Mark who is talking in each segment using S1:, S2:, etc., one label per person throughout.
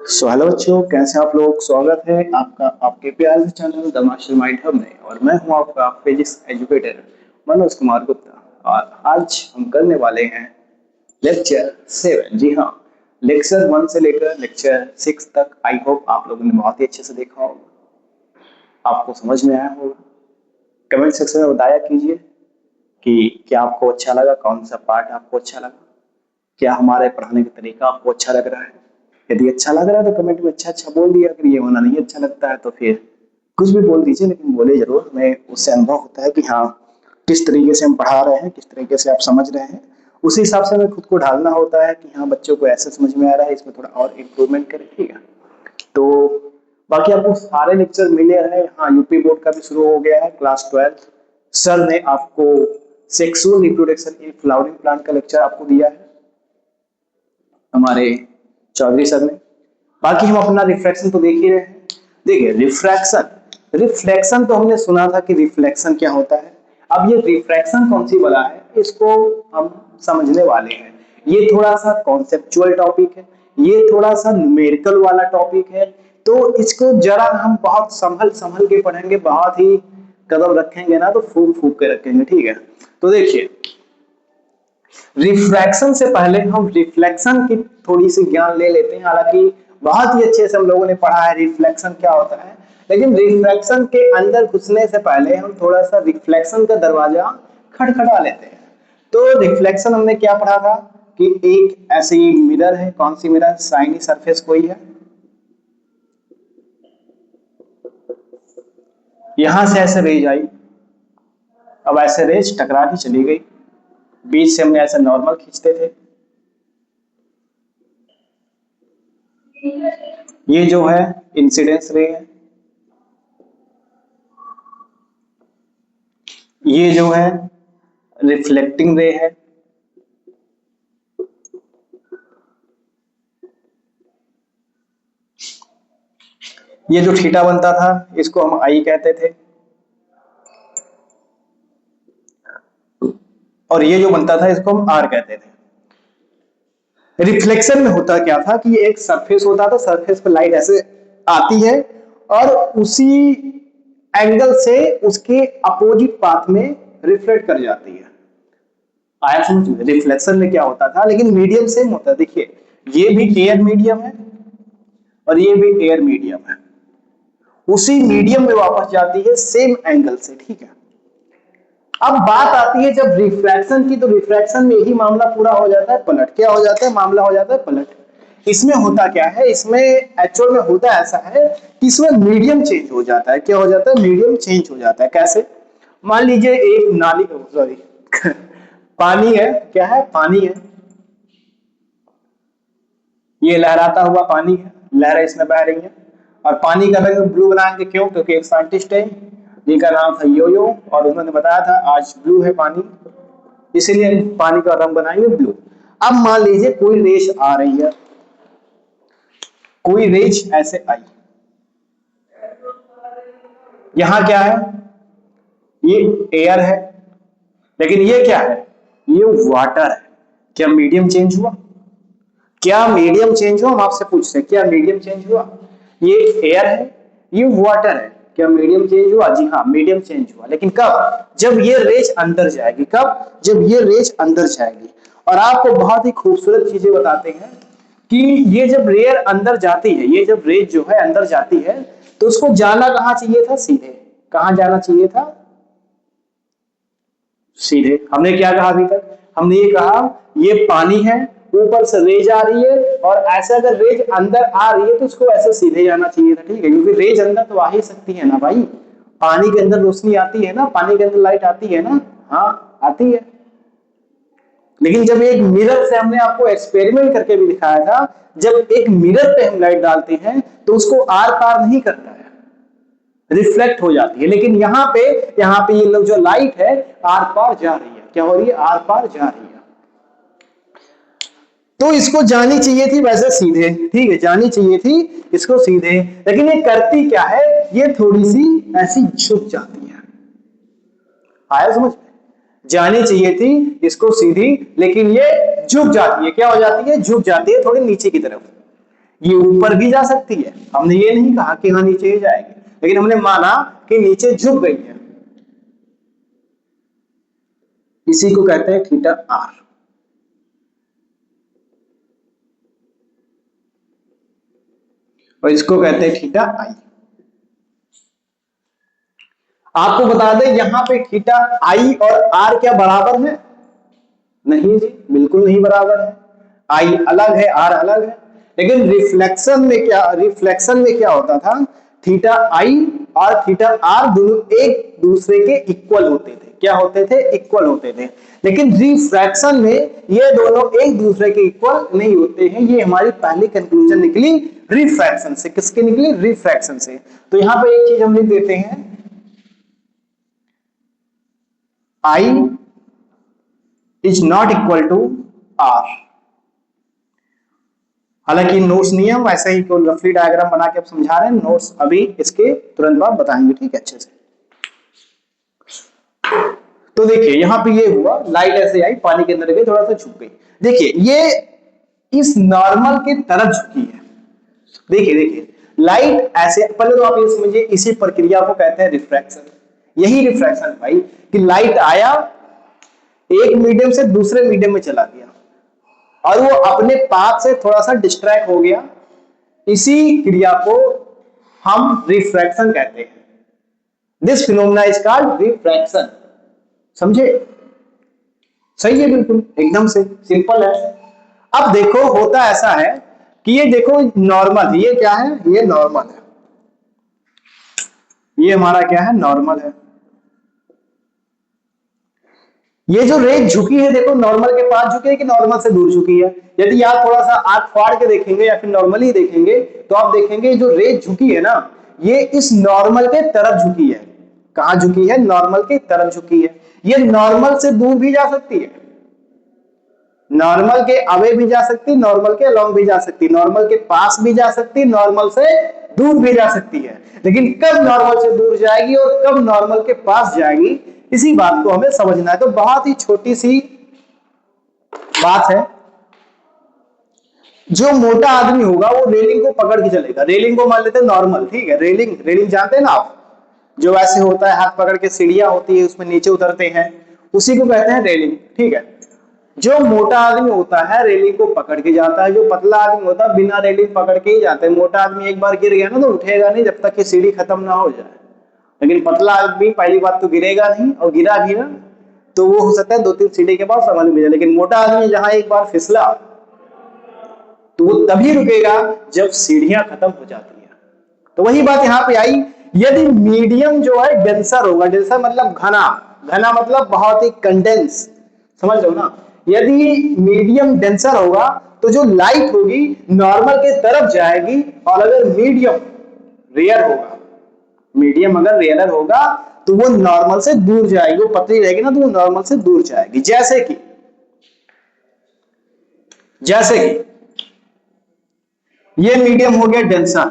S1: Hello बच्चों, कैसे हैं आप लोग। स्वागत है आपका आपके प्यारे से चैनल द मास्टरमाइंड हब में। और मैं हूं आपका फिजिक्स एजुकेटर मनोज कुमार गुप्ता। और आज हम करने वाले हैं लेक्चर 7। जी हाँ, लेक्चर 1 से लेकर लेक्चर 6 तक आई होप आप लोगों ने बहुत ही अच्छे से देखा होगा, आपको समझ में आया होगा। कमेंट सेक्शन में बताया कीजिए कि क्या आपको अच्छा लगा, कौन सा पार्ट आपको अच्छा लगा, क्या हमारे पढ़ाने का तरीका आपको अच्छा लग रहा है। यदि अच्छा लग रहा है तो कमेंट में अच्छा अच्छा बोल दिया, अगर ये होना नहीं अच्छा लगता है तो फिर कुछ भी बोल दीजिए, लेकिन बोले जरूर। हमें उससे अनुभव होता है कि हाँ, किस तरीके से हम पढ़ा रहे हैं, किस तरीके से आप समझ रहे हैं। उसी हिसाब से हमें खुद को ढालना होता है कि हाँ, बच्चों को ऐसे समझ में आ रहा है, इसमें थोड़ा और इम्प्रूवमेंट करें। ठीक है, तो बाकी आपको सारे लेक्चर मिले हैं। हाँ, यूपी बोर्ड का भी शुरू हो गया है, क्लास 12। सर ने आपको sexual reproduction in flowering plant का लेक्चर आपको दिया है, हमारे चौधरी सर ने। बाकी हम अपना रिफ्लेक्शन तो देख ही रहे हैं। देखिए, रिफ्रैक्शन रिफ्लेक्शन तो हमने सुना था कि रिफ्लेक्शन क्या होता है। अब ये रिफ्रैक्शन कौन सी वाला है, इसको हम समझने वाले हैं। ये थोड़ा सा कॉन्सेप्चुअल टॉपिक है, ये थोड़ा सा न्यूमेरिकल वाला टॉपिक है। तो इसको जरा हम बहुत संभल संभल के पढ़ेंगे, बहुत ही कदम रखेंगे ना तो फूक फूक के रखेंगे। ठीक है, तो देखिए, रिफ्रैक्शन से पहले हम रिफ्लेक्शन की थोड़ी सी ज्ञान ले लेते हैं। हालांकि बहुत ही अच्छे से हम लोगों ने पढ़ा है रिफ्लेक्शन क्या होता है, लेकिन रिफ्लेक्शन के अंदर घुसने से पहले हम थोड़ा सा रिफ्लेक्शन का दरवाजा खटखटा लेते हैं। तो रिफ्लेक्शन हमने क्या पढ़ा था कि एक ऐसी मिरर है। कौन सी मिरर? शाइनी सरफेस कोई है, यहां से ऐसे रेज आई, अब ऐसे रेज टकरा के चली गई, बीच से हमने ऐसे नॉर्मल खींचते थे। ये जो है इंसिडेंस रे है, ये जो है रिफ्लेक्टिंग रे है, ये जो थीटा बनता था इसको हम आई कहते थे, और ये जो बनता था इसको हम आर कहते थे। रिफ्लेक्शन में होता क्या था कि एक सरफेस होता था, सरफेस पे लाइट ऐसे आती है और उसी एंगल से उसके अपोजिट पाथ में रिफ्लेक्ट कर जाती है। आया समझ में? रिफ्लेक्शन में क्या होता था, लेकिन मीडियम सेम होता है। देखिए, ये भी एयर मीडियम है और ये भी एयर मीडियम है, उसी मीडियम में वापस जाती है सेम एंगल से। ठीक है, अब बात आती है जब रिफ्रैक्शन की, तो रिफ्रैक्शन में यही मामला पूरा हो जाता है पलट। क्या हो जाता है? मामला हो जाता है पलट। इसमें होता क्या है, इसमें एक्चुअल में होता ऐसा है कि इसमें मीडियम चेंज हो जाता है। क्या हो जाता है? मीडियम चेंज हो जाता है। कैसे? मान लीजिए एक नाली, सॉरी पानी है। क्या है? पानी है, ये लहराता हुआ पानी है, लहरें इसमें बह रही हैं। और पानी का रंग ब्लू बनाएंगे, क्यों? क्योंकि एक साइंटिस्ट है जिनका नाम था योयो, और उन्होंने बताया था आज ब्लू है पानी, इसीलिए पानी का रंग बनाएंगे ब्लू। अब मान लीजिए कोई रेस आ रही है, कोई रेस ऐसे आई, यहां क्या है? ये एयर है, लेकिन ये क्या है? ये वाटर है। क्या मीडियम चेंज हुआ? क्या मीडियम चेंज हुआ? हम आपसे पूछते हैं, क्या मीडियम चेंज हुआ? ये एयर है, ये वाटर है, क्या मीडियम चेंज हुआ? जी हाँ, मीडियम चेंज हुआ। लेकिन कब? जब ये रेज अंदर जाएगी। कब? जब ये रेज अंदर जाएगी। और आपको बहुत ही खूबसूरत चीजें बताते हैं कि ये जब रेयर अंदर जाती है, ये जब रेज जो है अंदर जाती है, तो उसको जाना कहां चाहिए था? सीधे। कहां जाना चाहिए था? सीधे। हमने क्या कहा अभी तक? हमने ये कहा ये पानी है, ऊपर से रेज आ रही है, और ऐसे अगर रेज अंदर आ रही है तो उसको ऐसे सीधे जाना चाहिए था। ठीक है, क्योंकि रेज अंदर तो आ ही सकती है ना भाई। पानी के अंदर रोशनी आती है ना, पानी के अंदर लाइट आती है ना। हाँ, आती है। लेकिन जब एक मिरर से, हमने आपको एक्सपेरिमेंट करके भी दिखाया था, जब एक मिरर पे हम लाइट डालते हैं तो उसको आर पार नहीं करता है, रिफ्लेक्ट हो जाती है। लेकिन यहाँ पे ये लोग जो लाइट है आर पार जा रही है। क्या हो रही है? आर पार जा रही है। तो इसको जानी चाहिए थी वैसे सीधे। ठीक है, जानी चाहिए थी इसको सीधे, लेकिन ये करती क्या है? ये थोड़ी सी ऐसी झुक जाती है। आया समझ में? जानी चाहिए थी इसको सीधी, लेकिन ये झुक जाती है। क्या हो जाती है? झुक जाती है थोड़ी नीचे की तरफ। ये ऊपर भी जा सकती है, हमने ये नहीं कहा कि हाँ नीचे ही जाएगी, लेकिन हमने माना कि नीचे झुक गई है, इसी को कहते हैं थीटा आर। और इसको कहते हैं थीटा आई। आपको बता दें यहां पे थीटा आई और आर क्या बराबर है? नहीं जी, बिल्कुल नहीं बराबर है। आई अलग है, आर अलग है। लेकिन रिफ्लेक्शन में क्या होता था, थीटा आई और थीटा आर दोनों एक दूसरे के इक्वल होते थे। क्या होते थे? इक्वल होते थे। लेकिन रिफ्रैक्शन में ये दोनों एक दूसरे के इक्वल नहीं होते हैं। ये हमारी पहली कंक्लूजन निकली रिफ्रैक्शन से। किसके निकली? रिफ्रैक्शन से। तो यहां पर एक चीज हम लिख देते हैं, i is not equal to r. हालांकि नोट्स नहीं है, वैसे ही केवल रफली डायग्राम बना के आप समझा रहे हैं। नोट्स अभी इसके तुरंत बाद बताएंगे, ठीक है, अच्छे से। तो देखिए यहां पे ये हुआ, लाइट ऐसे आई, पानी के अंदर गई, थोड़ा सा झुक गई। देखिए ये इस नॉर्मल की तरफ झुकी है। देखिए देखिए लाइट ऐसे, पहले तो आप ये समझिए इसी प्रक्रिया को कहते हैं रिफ्रैक्शन। यही रिफ्रैक्शन भाई, कि लाइट आया, एक मीडियम से दूसरे मीडियम में चला गया और वो अपने पाथ से थोड़ा सा डिस्ट्रैक्ट हो गया। इसी क्रिया को हम रिफ्रैक्शन कहते हैं। This phenomena is called refraction. समझे? सही है, बिल्कुल एकदम से सिंपल है। अब देखो होता ऐसा है कि ये देखो नॉर्मल, ये क्या है? ये नॉर्मल है, ये हमारा क्या है? नॉर्मल है। ये जो रेज झुकी है देखो, नॉर्मल के पास झुकी है कि नॉर्मल से दूर झुकी है? यदि आप थोड़ा सा आंख फाड़ के देखेंगे या फिर नॉर्मली देखेंगे तो आप देखेंगे जो रेज झुकी है ना, ये इस नॉर्मल के तरफ झुकी है। कहां झुकी है? नॉर्मल की तरफ झुकी है। ये नॉर्मल से दूर भी जा सकती है, नॉर्मल के अवे भी जा सकती, नॉर्मल के अलोंग भी जा सकती, नॉर्मल के पास भी जा सकती, नॉर्मल से दूर भी जा सकती है। लेकिन कब नॉर्मल से दूर जाएगी और कब नॉर्मल के पास जाएगी, इसी बात को हमें समझना है। तो बहुत ही छोटी सी बात है, जो मोटा आदमी होगा वो रेलिंग को पकड़ के चलेगा। रेलिंग को मान लेते हैं नॉर्मल, ठीक है, रेलिंग, रेलिंग जानते हैं ना आप, जो ऐसे होता है, हाथ पकड़ के सीढ़ियां होती है उसमें नीचे उतरते हैं, उसी को कहते हैं रेलिंग, ठीक है। जो मोटा आदमी होता है रेलिंग को पकड़ के जाता है, जो पतला आदमी होता है बिना रेलिंग पकड़ के ही जाता है। मोटा आदमी एक बार गिर गया ना तो उठेगा नहीं जब तक कि सीढ़ी खत्म ना हो जाए। लेकिन पतला आदमी पहली बात तो गिरेगा नहीं, और गिरा भी ना तो वो हो सकता है 2-3 सीढ़ी के बाद संभल में जाए। लेकिन मोटा आदमी जहां एक बार फिसला तो वो तभी रुकेगा जब सीढ़ियां खत्म हो जाती है। तो वही बात यहां पे आई, यदि मीडियम जो है डेंसर होगा, डेंसर मतलब घना, घना मतलब बहुत ही कंडेंस, समझ लो ना। यदि मीडियम डेंसर होगा तो जो लाइट होगी नॉर्मल के तरफ जाएगी, और अगर मीडियम रेयर होगा, मीडियम अगर रेयर होगा तो वो नॉर्मल से दूर जाएगी। वो पतली रहेगी ना तो वो नॉर्मल से दूर जाएगी। जैसे कि ये मीडियम हो गया डेंसर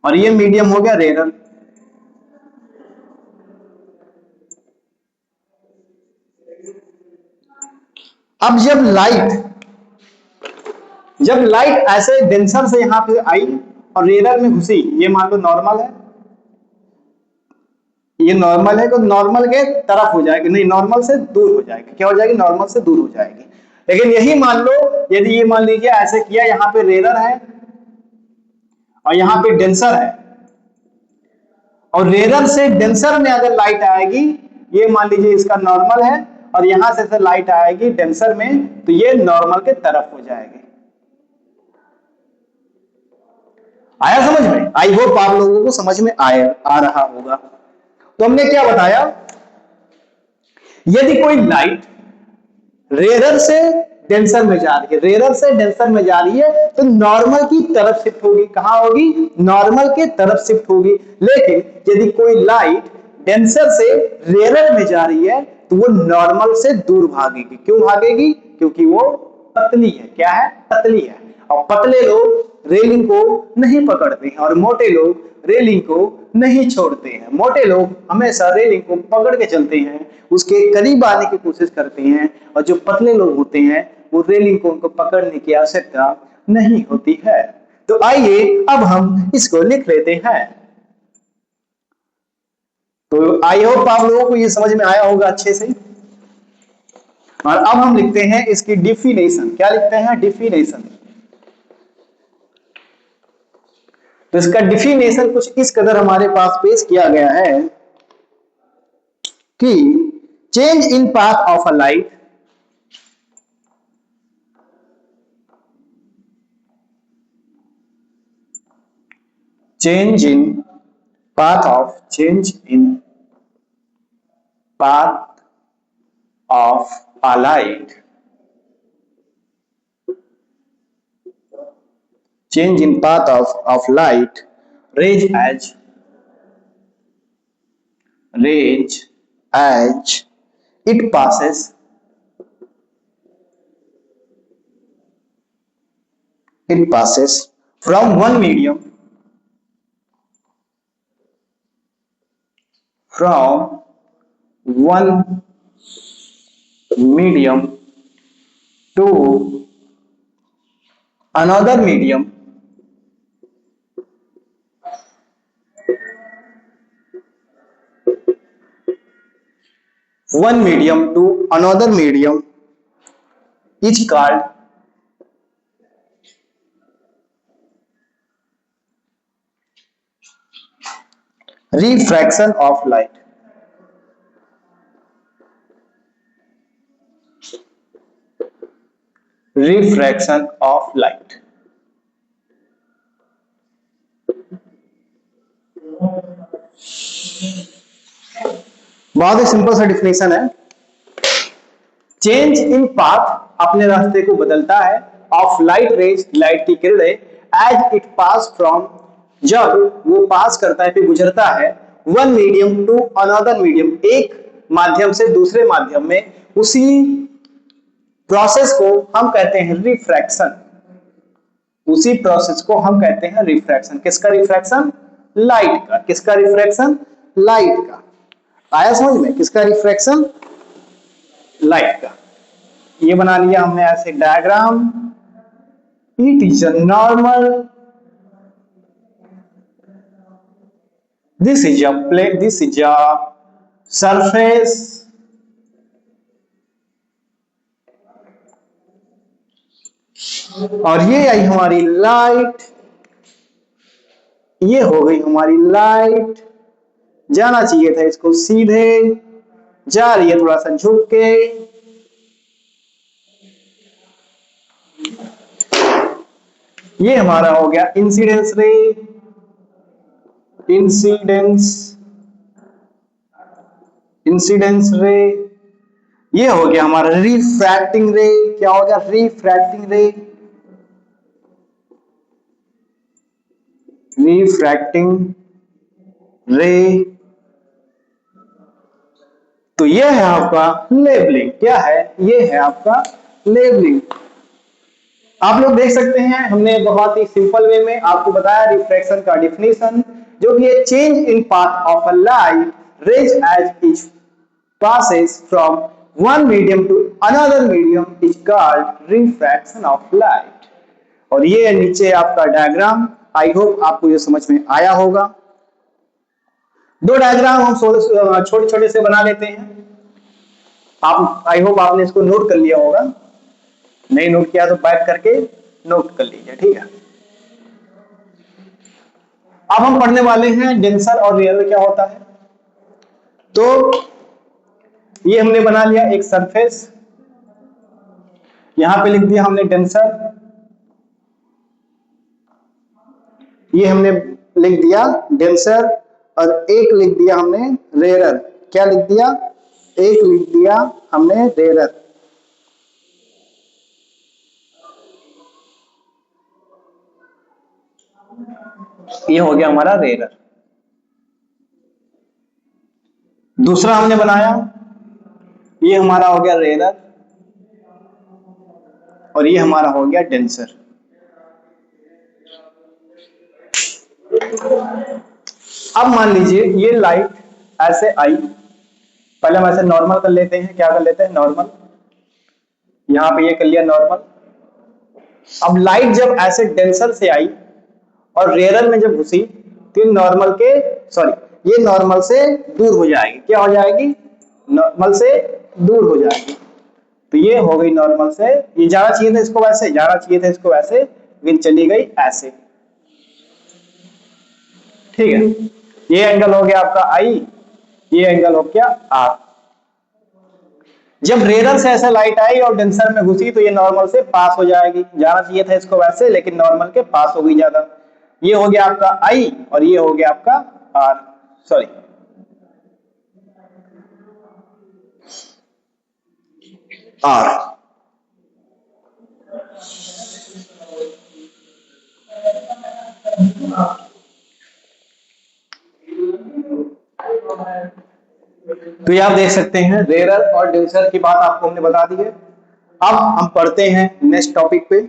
S1: और ये मीडियम हो गया रेयर। अब जब लाइट ऐसे डेंसर से यहां पे आई और रेयर में घुसी, ये मान लो नॉर्मल है, ये नॉर्मल है, तो नॉर्मल के तरफ हो जाएगी, नहीं नॉर्मल से दूर हो जाएगी। क्या हो जाएगी? नॉर्मल से दूर हो जाएगी। लेकिन यही मान लो, यदि ये मान लीजिए ऐसे किया, यहां पे रेयर है और यहां पे डेंसर है, और रेयर से डेंसर में अगर लाइट आएगी, ये मान लीजिए इसका नॉर्मल है, और यहां से लाइट आएगी डेंसर में, तो ये नॉर्मल के तरफ हो जाएगी। आया समझ में? आई होप आप लोगों को समझ में आ रहा होगा। तो हमने क्या बताया, यदि कोई लाइट रेयर से डेंसर में जा रही है, रेयर से डेंसर में जा रही है, तो नॉर्मल की तरफ शिफ्ट होगी। कहां होगी? नॉर्मल के तरफ शिफ्ट होगी। लेकिन यदि कोई लाइट डेंसर से रेयर में जा रही है तो वो नॉर्मल से दूर भागेगी। क्यों भागेगी? क्योंकि वो पतली है। क्या है? पतली है। और पतले लोग रेलिंग को नहीं पकड़ते हैं और मोटे लोग रेलिंग को नहीं छोड़ते हैं। मोटे लोग हमेशा रेलिंग को पकड़ के चलते हैं, उसके करीब आने की कोशिश करते हैं, और जो पतले लोग होते हैं वो रेलिंग को उनको पकड़ने की आवश्यकता नहीं होती है। तो आइए अब हम इसको लिख लेते हैं। तो आई होप आप लोगों को ये समझ में आया होगा अच्छे से। और अब हम लिखते हैं इसकी डिफिनेशन। क्या लिखते हैं? डिफिनेशन। तो इसका डिफिनेशन कुछ इस कदर हमारे पास पेश किया गया है कि change in path of a light change in change in path of a light, change in path of light rays as it passes from one medium from one medium to another medium one medium to another medium is called refraction of light. Refraction of light. बहुत ही simple सा definition है। Change in path अपने रास्ते को बदलता है, of light rays light की किरणें, एज इट पास फ्रॉम जब वो पास करता है, फिर गुजरता है, one medium to another medium एक माध्यम से दूसरे माध्यम में, उसी प्रोसेस को हम कहते हैं रिफ्रैक्शन। उसी प्रोसेस को हम कहते हैं रिफ्रैक्शन। किसका रिफ्रैक्शन? लाइट का। किसका रिफ्रैक्शन? लाइट का। आया समझ में? किसका रिफ्रैक्शन? लाइट का। ये बना लिया हमने ऐसे diagram. It is a normal, this is a plane, this is a surface, और ये आई हमारी लाइट। ये हो गई हमारी लाइट। जाना चाहिए था इसको सीधे, जा रही है थोड़ा सा झुक के। ये हमारा हो गया इंसिडेंस रे, इंसिडेंस रे। ये हो गया हमारा रिफ्रैक्टिंग रे। क्या हो गया? रिफ्रैक्टिंग रे, रिफ्रैक्टिंग रे। तो ये है आपका लेबलिंग। क्या है? ये है आपका लेबलिंग। आप लोग देख सकते हैं हमने बहुत ही सिंपल वे में आपको बताया रिफ्रैक्शन का डिफिनेशन, जो कि है change in path of a light rays as it passes from one medium to another medium is called refraction of light। और ये है नीचे आपका डायग्राम। आई होप आपको ये समझ में आया होगा। दो डायग्राम हम छोटे छोटे से बना लेते हैं। आप आई होप आपने इसको नोट कर लिया होगा। नहीं नोट किया तो बैक करके नोट कर लीजिए, ठीक है। अब हम पढ़ने वाले हैं डेंसर और रेयर क्या होता है। तो ये हमने बना लिया एक सरफेस, यहां पे लिख दिया हमने डेंसर, ये हमने लिख दिया डेंसर, और एक लिख दिया हमने रेयरर। क्या लिख दिया? एक लिख दिया हमने रेयरर। ये हो गया हमारा रेयरर। दूसरा हमने बनाया, ये हमारा हो गया रेयरर, और ये हमारा हो गया डेंसर। अब मान लीजिए ये लाइट ऐसे आई, पहले हम ऐसे नॉर्मल कर लेते हैं। क्या कर लेते हैं? नॉर्मल। यहां पे ये कर लिया नॉर्मल। अब लाइट जब ऐसे डेंसर से आई और रेयरर में जब घुसी तो ये नॉर्मल के सॉरी ये नॉर्मल से दूर हो जाएगी। क्या हो जाएगी? नॉर्मल से दूर हो जाएगी। तो ये हो गई नॉर्मल से, ये जाना चाहिए था इसको वैसे, जाना चाहिए था इसको वैसे, लेकिन चली गई ऐसे। ठीक है, ये एंगल हो गया आपका आई, ये एंगल हो गया आर। जब रेडर से ऐसे लाइट आई और डेंसर में घुसी तो ये नॉर्मल से पास हो जाएगी, जाना चाहिए था इसको वैसे, लेकिन नॉर्मल के पास हो गई ज्यादा। ये हो गया आपका आई और ये हो गया आपका आर, सॉरी आर। तो ये आप देख सकते हैं रेयरर और डेंसर की बात आपको हमने बता दी है। अब हम पढ़ते हैं नेक्स्ट टॉपिक पे।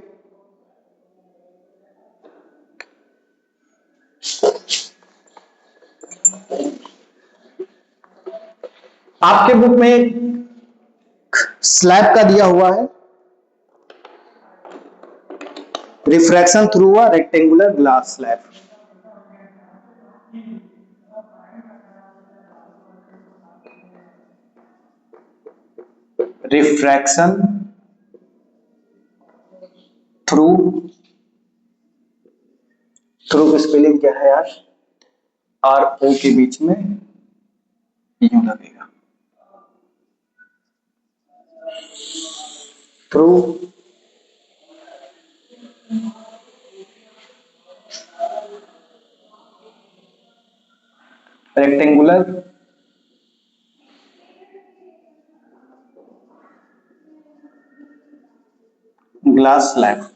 S1: आपके बुक में स्लैब का दिया हुआ है, refraction through a rectangular glass slab. Refraction through, through की स्पेलिंग क्या है यार? आर ओ के बीच में यूं लगेगा, थ्रू रेक्टेंगुलर ग्लास स्लैब।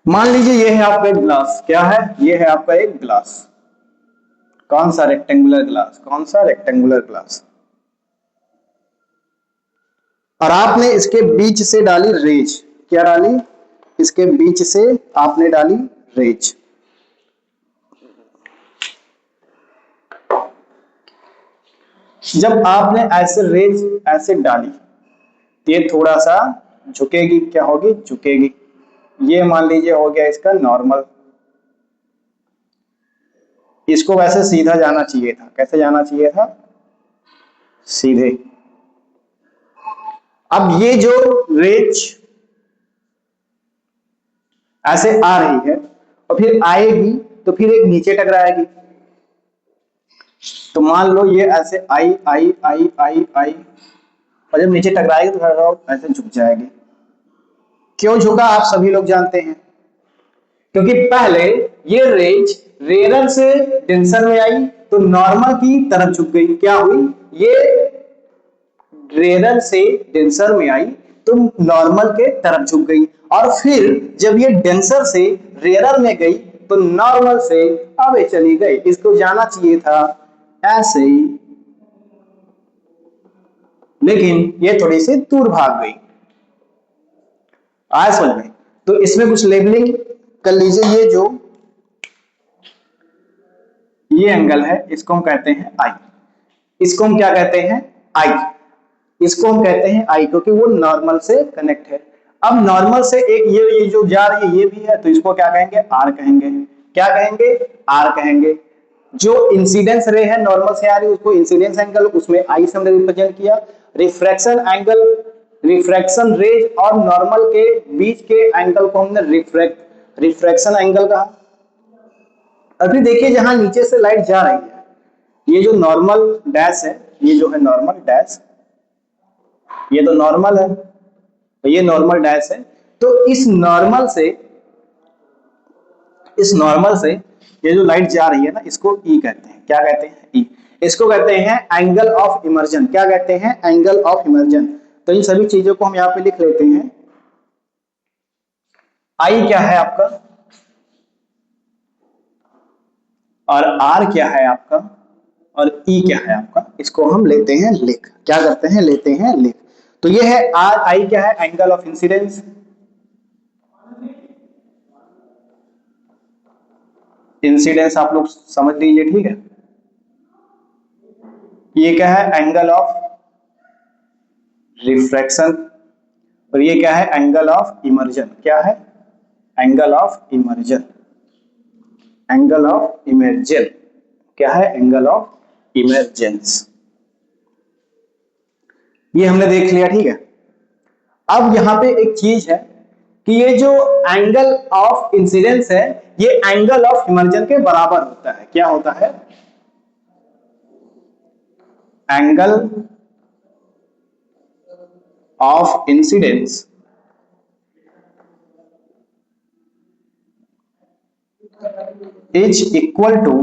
S1: मान लीजिए ये है आपका एक ग्लास, क्या है? ये है आपका एक ग्लास। कौन सा? Rectangular glass. कौन सा? Rectangular glass. और आपने इसके बीच से डाली रेज। क्या डाली? इसके बीच से आपने डाली रेज। जब आपने ऐसे रेज ऐसे डाली तो ये थोड़ा सा झुकेगी। क्या होगी? झुकेगी। ये मान लीजिए हो गया इसका नॉर्मल। इसको वैसे सीधा जाना चाहिए था। कैसे जाना चाहिए था? सीधे। अब ये जो रेज ऐसे आ रही है और फिर आएगी तो फिर एक नीचे टकराएगी। तो मान लो ये ऐसे आई आई आई आई आई और जब नीचे टकराएगी तो थोड़ा ऐसे झुक जाएगी। क्यों झुका आप सभी लोग जानते हैं, क्योंकि पहले ये रेंज रेयर से डेंसर में आई तो नॉर्मल की तरफ झुक गई। क्या हुई? ये रेयर से डेंसर में आई तो नॉर्मल के तरफ झुक गई, और फिर जब ये डेंसर से रेयर में गई तो नॉर्मल से अब चली गई। इसको जाना चाहिए था ऐसे ही, लेकिन ये थोड़ी सी दूर भाग गई। आया समझ में? तो इसमें कुछ लेबलिंग कर लीजिए। ये जो ये एंगल है इसको हम कहते हैं आई। इसको हम क्या कहते हैं? आई। इसको हम कहते हैं आई क्योंकि वो नॉर्मल से कनेक्ट है। अब नॉर्मल से एक ये जो जा रही है ये भी है तो इसको क्या कहेंगे? आर कहेंगे। क्या कहेंगे? आर कहेंगे। जो इंसिडेंस रे है नॉर्मल से आ रही है उसको इंसिडेंस एंगल, उसमें आई से हमने रिप्रेजेंट किया। रिफ्रैक्शन एंगल, रिफ्रैक्शन रेज और नॉर्मल के बीच के एंगल को हमने रिफ्रैक्शन एंगल कहा। अभी देखिए जहां नीचे से लाइट जा रही है, ये जो नॉर्मल डैश है, ये जो है नॉर्मल डैश, ये तो नॉर्मल है, तो ये नॉर्मल डैश है। तो इस नॉर्मल से ये जो लाइट जा रही है ना, इसको ई कहते हैं। क्या कहते हैं? ई। इसको कहते हैं एंगल ऑफ इमर्जन। क्या कहते हैं? Angle of emergence. तो इन सभी चीजों को हम यहां पे लिख लेते हैं। आई क्या है आपका और आर क्या है आपका और ई क्या है आपका, इसको हम लेते हैं लिख। क्या करते हैं? लेते हैं लिख। तो ये है आर। आई क्या है? Angle of incidence. इंसिडेंस आप लोग समझ लीजिए, ठीक है। ये क्या है, एंगल ऑफ रिफ्रैक्शन, और ये क्या है, एंगल ऑफ इमर्जन। क्या है, angle of emergence. Angle of emergence क्या है, एंगल ऑफ इमर्जेंस। ये हमने देख लिया, ठीक है। अब यहां पे एक चीज है कि ये जो एंगल ऑफ इंसिडेंस है ये एंगल ऑफ इमर्जन के बराबर होता है। क्या होता है, angle of incidence is equal to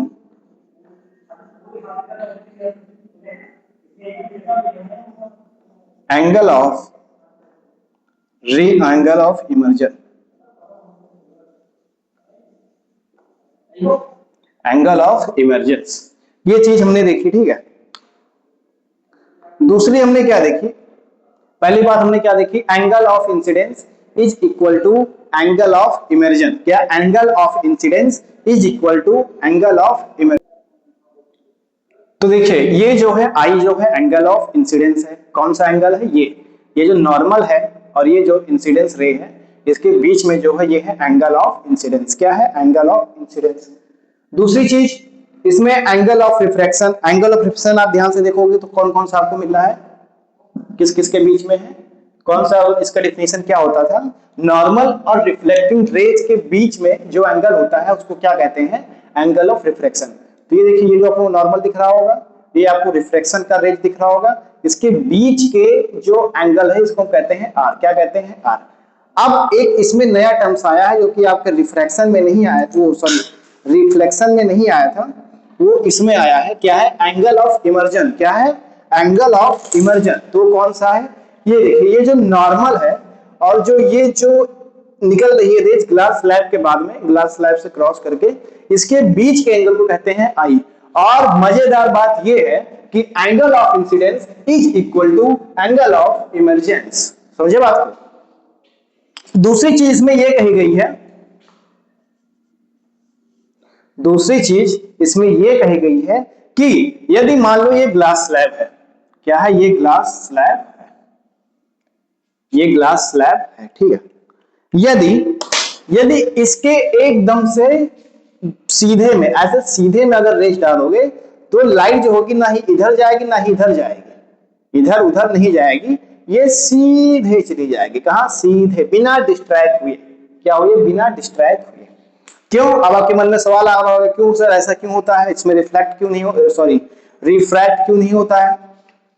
S1: angle of angle of emergence. Angle of emergence, ये चीज हमने देखी, ठीक है। दूसरी हमने क्या देखी, पहली बात हमने क्या देखी, angle of incidence is equal to angle of emergence. क्या, angle of incidence is equal to angle of emergence. तो देखिए ये जो है आई जो है एंगल ऑफ इंसिडेंस है। कौन सा एंगल है, ये जो नॉर्मल है और ये जो इंसिडेंस रे है इसके बीच में जो है ये है एंगल ऑफ इंसिडेंस। क्या है, एंगल ऑफ इंसिडेंस। दूसरी चीज इसमें angle of refraction. Angle of refraction आप ध्यान से देखोगे तो कौन कौन सा आपको मिल रहा है, किस किस के बीच में है, कौन सा, इसका डिफिनेशन क्या होता था, नॉर्मल और रिफ्लेक्टिंग रेज के बीच में जो एंगल होता है उसको क्या कहते हैं, एंगल ऑफ रिफ्रैक्शन। तो ये देखिए, ये जो आपको नॉर्मल दिख रहा होगा, ये आपको रिफ्लेक्शन का रेज दिख रहा होगा, इसके बीच के जो एंगल है इसको कहते हैं आर। क्या कहते हैं, आर। अब एक इसमें नया टर्म्स आया है जो कि आपके रिफ्रैक्शन में नहीं आया, वो सॉरी रिफ्लेक्शन में नहीं आया था, वो इसमें आया है। क्या है, एंगल ऑफ इमर्जन। क्या है, एंगल ऑफ इमर्जन। तो कौन सा है, ये देखिए, ये जो नॉर्मल है और जो ये जो निकल रही है रेज ग्लास स्लैब के बाद में, ग्लास स्लैब से क्रॉस करके, इसके बीच के एंगल को कहते हैं आई। और मजेदार बात ये है कि angle of incidence is equal to angle of emergence. समझे बात को। दूसरी चीज में ये कही गई है, दूसरी चीज इसमें ये कही गई है कि यदि मान लो ये ग्लास स्लैब है, क्या है, ये ग्लास स्लैब है, ये ग्लास स्लैब है, ठीक है। यदि यदि इसके एकदम से सीधे में, ऐसे सीधे में अगर रेज डालोगे तो लाइट जो होगी ना ही इधर जाएगी ना ही इधर जाएगी, इधर उधर नहीं जाएगी, ये सीधे चली जाएगी। कहां, सीधे, बिना डिस्ट्रैक्ट हुए। क्या हुए, बिना डिस्ट्रैक्ट हुए। क्यों, अब आपके मन में सवाल आ रहा होगा, क्यों सर ऐसा क्यों होता है, इसमें रिफ्लेक्ट क्यों नहीं हो, सॉरी रिफ्रैक्ट क्यों नहीं होता है।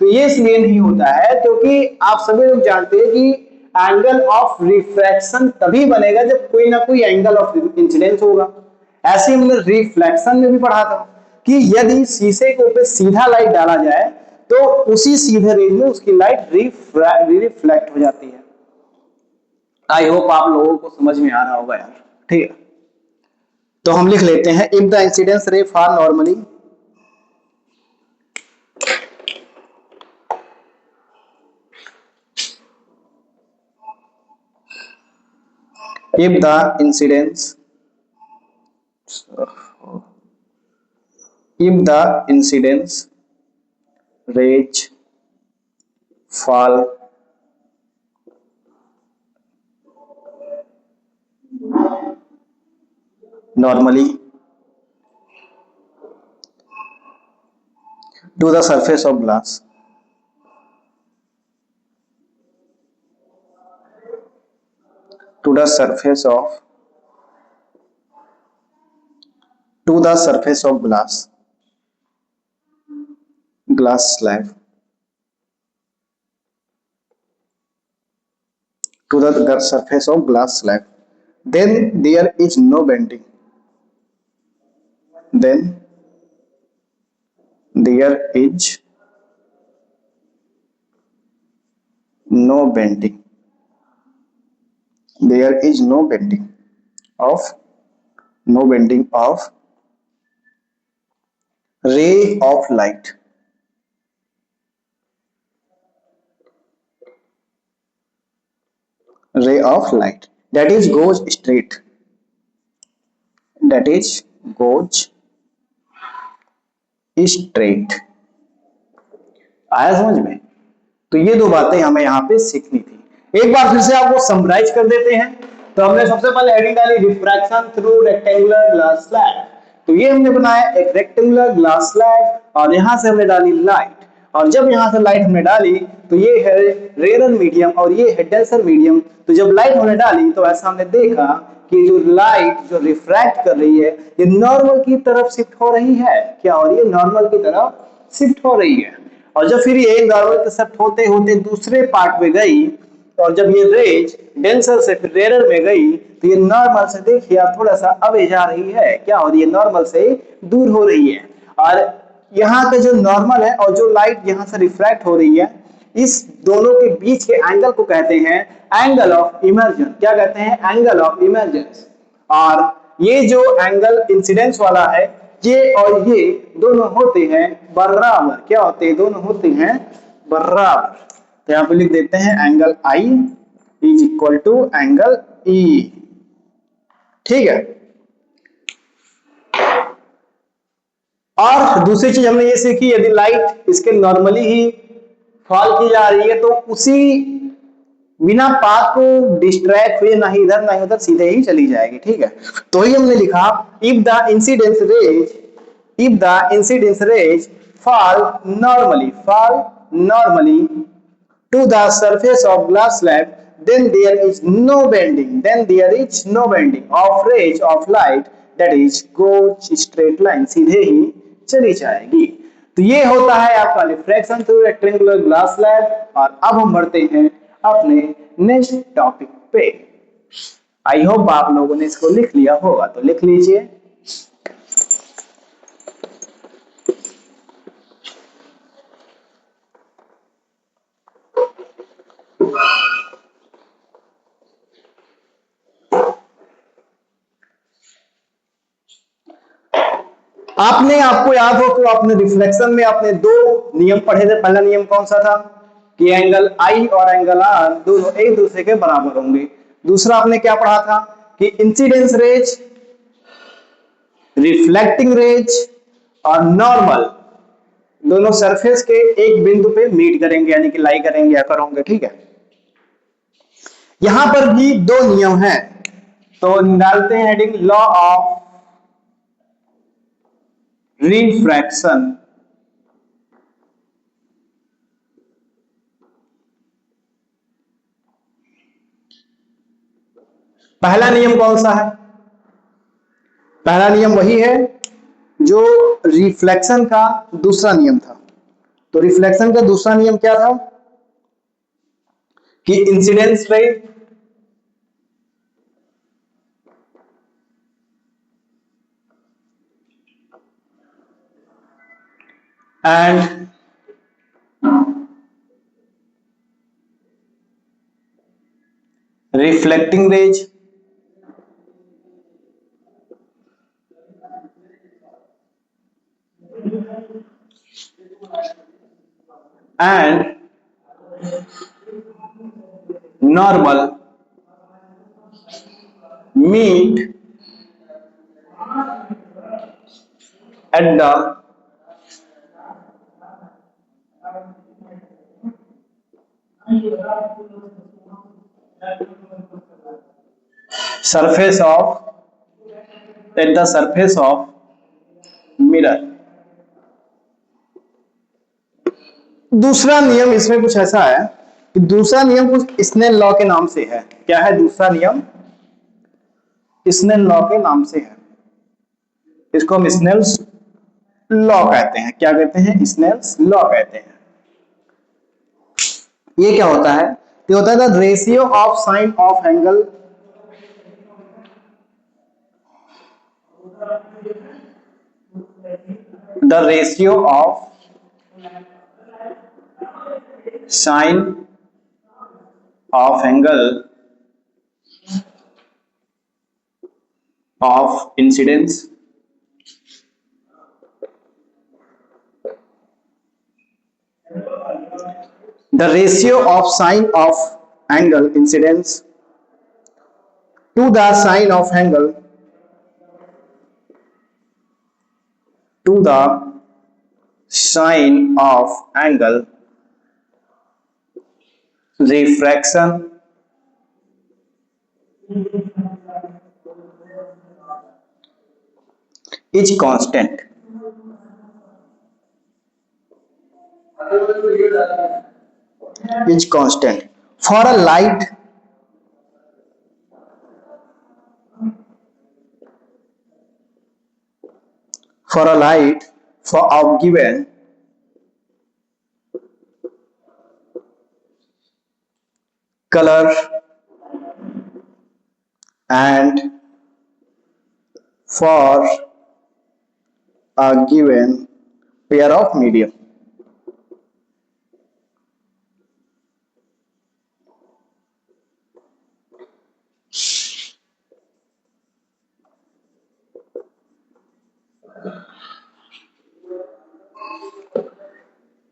S1: तो ये इसलिए नहीं होता है क्योंकि आप सभी लोग जानते हैं कि एंगल ऑफ रिफ्रैक्शन तभी बनेगा जब कोई ना कोई एंगल ऑफ इंसिडेंस होगा। ऐसे हमने रिफ्लेक्शन में भी पढ़ा था कि यदि शीशे के ऊपर सीधा लाइट डाला जाए तो उसी सीधे रेंज में उसकी लाइट रिफ्लेक्ट हो जाती है। आई होप आप लोगों को समझ में आ रहा होगा यार, ठीक है। तो हम लिख लेते हैं, इफ द इंसिडेंस रे for normally, if the incidence if the incidence rays fall normally to the surface of glass, to the surface of to the surface of glass slab, to the surface of glass slab, then there is no bending, then there is no bending, there is no bending of no bending of ray of light, ray of light that is goes straight, that is goes straight. आया समझ में? तो ये दो बातें हमें यहाँ पे सीखनी थी। एक बार फिर से आपको समराइज कर देते हैं। तो हमने सबसे पहले हेडिंग डाली refraction through rectangular glass slab. तो ये हमने बनाया एक रेक्टेंगुलर ग्लास स्लैब और यहाँ से हमने डाली लाइट। और जब यहाँ से लाइट हमने डाली तो ये है रेयर मीडियम और ये है डेंसर मीडियम। तो जब लाइट हमने डाली तो ऐसा हमने देखा कि जो लाइट जो रिफ्रैक्ट कर रही है ये नॉर्मल की तरफ शिफ्ट हो रही है। क्या हो रही है? नॉर्मल की तरफ शिफ्ट हो रही है। और जब फिर ये नॉर्मल की शिफ्ट होते होते दूसरे पार्ट में गई और जब ये रेज डेंसर से फिर रेयर में गई तो ये नॉर्मल से देखिए आप थोड़ा सा अवे जा रही है। क्या हो रही है? नॉर्मल से दूर हो रही है। और यहाँ का जो नॉर्मल है और जो लाइट यहाँ से रिफ्रैक्ट हो रही है इस दोनों के बीच के एंगल को कहते हैं एंगल ऑफ इमर्जन। क्या कहते हैं? Angle of emergence. और ये जो एंगल इंसिडेंस वाला है ये और ये दोनों होते हैं बराबर। क्या होते हैं? दोनों होते हैं बराबर। तो यहां पे लिख देते हैं angle I is equal to angle E. ठीक है। और दूसरी चीज हमने ये सीखी यदि लाइट इसके नॉर्मली ही फॉल की जा रही है तो उसी बिना पाथ को डिस्ट्रैक्ट हुए ना ही इधर ना ही उधर सीधे ही चली जाएगी। ठीक है। तो ही हमने लिखा if the incidence rays fall normally to the surface of glass slab then there is no bending of rays of light that is goes straight line। सीधे ही चली जाएगी। तो ये होता है आपका refraction through rectangular glass slab. और अब हम बढ़ते हैं अपने नेक्स्ट टॉपिक पे। आई होप आप लोगों ने इसको लिख लिया होगा तो लिख लीजिए। आपको याद हो तो आपने रिफ्लेक्शन में आपने दो नियम पढ़े थे। पहला नियम कौन सा था कि एंगल आई और एंगल आर दोनों एक दूसरे के बराबर होंगे। दूसरा आपने क्या पढ़ा था कि इंसिडेंस रेज, रिफ्लेक्टिंग रेज और नॉर्मल दोनों सरफेस के एक बिंदु पे मीट करेंगे यानी कि लाई करेंगे या करोगे। ठीक है। यहां पर भी दो नियम हैं तो डालते हैं हेडिंग लॉ ऑफ रिफ्रैक्शन। पहला नियम कौन सा है? पहला नियम वही है जो रिफ्लेक्शन का दूसरा नियम था। तो रिफ्लेक्शन का दूसरा नियम क्या था कि incidence rays and reflecting rays and normal meet at the surface of mirror। दूसरा नियम इसमें कुछ ऐसा है कि दूसरा नियम कुछ स्नेल लॉ के नाम से है। क्या है दूसरा नियम? स्नेल लॉ के नाम से है। इसको हम स्नेल्स लॉ कहते हैं। क्या कहते हैं? स्नेल्स लॉ कहते हैं। ये क्या होता है? ये होता है the ratio of sine of angle sine of angle of incidence the ratio of sine of angle incidence to the sine of angle to the sine of angle refraction is constant. Is constant for a light for a given color and for a given pair of medium.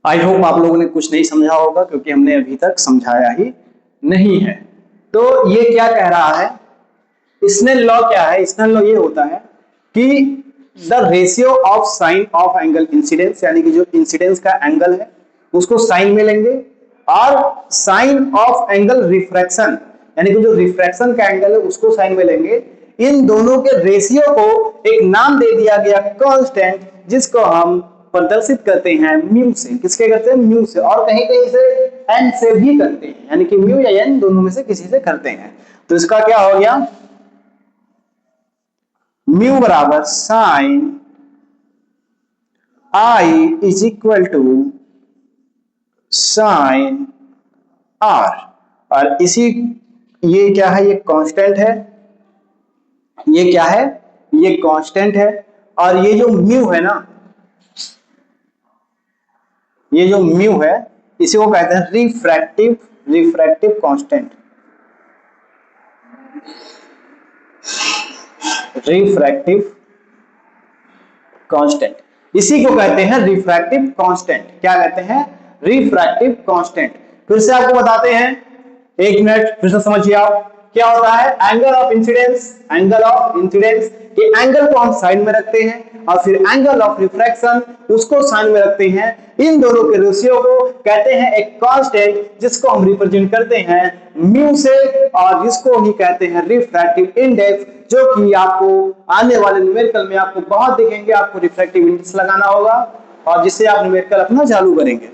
S1: I hope आप लोगों ने कुछ नहीं समझा होगा, क्योंकि हमने अभी तक समझाया ही नहीं है। तो ये क्या कह रहा है, स्नेल लॉ क्या है? स्नेल लॉ ये होता है कि the ratio of sine of angle incidence, यानी कि जो इंसिडेंस का एंगल है उसको साइन में लेंगे, और साइन ऑफ एंगल रिफ्रैक्शन, यानी कि जो रिफ्रैक्शन का एंगल है उसको साइन में लेंगे। इन दोनों के रेशियो को एक नाम दे दिया गया कांस्टेंट, जिसको हम प्रदर्शित करते हैं म्यू से। किसके करते हैं? म्यू से। और कहीं कहीं से एन से भी करते हैं, यानी कि म्यू या एन दोनों में से किसी से करते हैं। तो इसका क्या हो गया? म्यू बराबर sine I is equal to sine R. और इसी, ये क्या है? ये कांस्टेंट है। ये क्या है? ये कांस्टेंट है। और ये जो म्यू है ना, ये जो म्यू है इसी को कहते हैं रिफ्रैक्टिव कांस्टेंट। रिफ्रैक्टिव कांस्टेंट, इसी को कहते हैं रिफ्रैक्टिव कांस्टेंट। क्या कहते हैं? Refractive constant. फिर से आपको बताते हैं, एक मिनट फिर से समझिए आप। क्या होता है? Angle of incidence, angle of incidence के एंगल को हम साइन में रखते हैं, और फिर एंगल ऑफ रिफ्रैक्शन उसको साइन में रखते हैं। इन दोनों के रेशियो को कहते हैं एक कांस्टेंट, जिसको हम रिप्रेजेंट करते हैं म्यू से, और जिसको ही कहते हैं रिफ्रैक्टिव इंडेक्स, जो कि आपको आने वाले न्यूमेरिकल में आपको बहुत दिखेंगे। आपको रिफ्रैक्टिव इंडेक्स लगाना होगा, और जिससे आप न्यूमेरिकल अपना चालू करेंगे।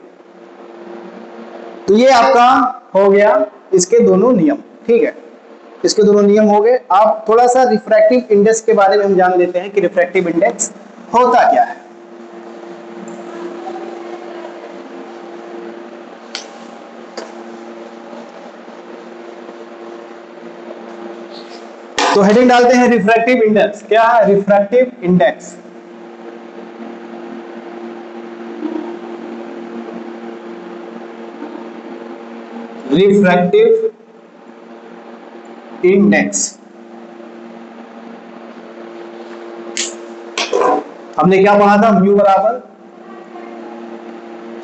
S1: तो ये आपका हो गया इसके दोनों नियम। ठीक है, इसके दोनों नियम हो गए। आप थोड़ा सा रिफ्रैक्टिव इंडेक्स के बारे में हम जान लेते हैं कि रिफ्रैक्टिव इंडेक्स होता क्या है। तो हेडिंग डालते हैं रिफ्रैक्टिव इंडेक्स। क्या है रिफ्रैक्टिव इंडेक्स? रिफ्रैक्टिव इंडेक्स हमने क्या पढ़ा था? म्यू बराबर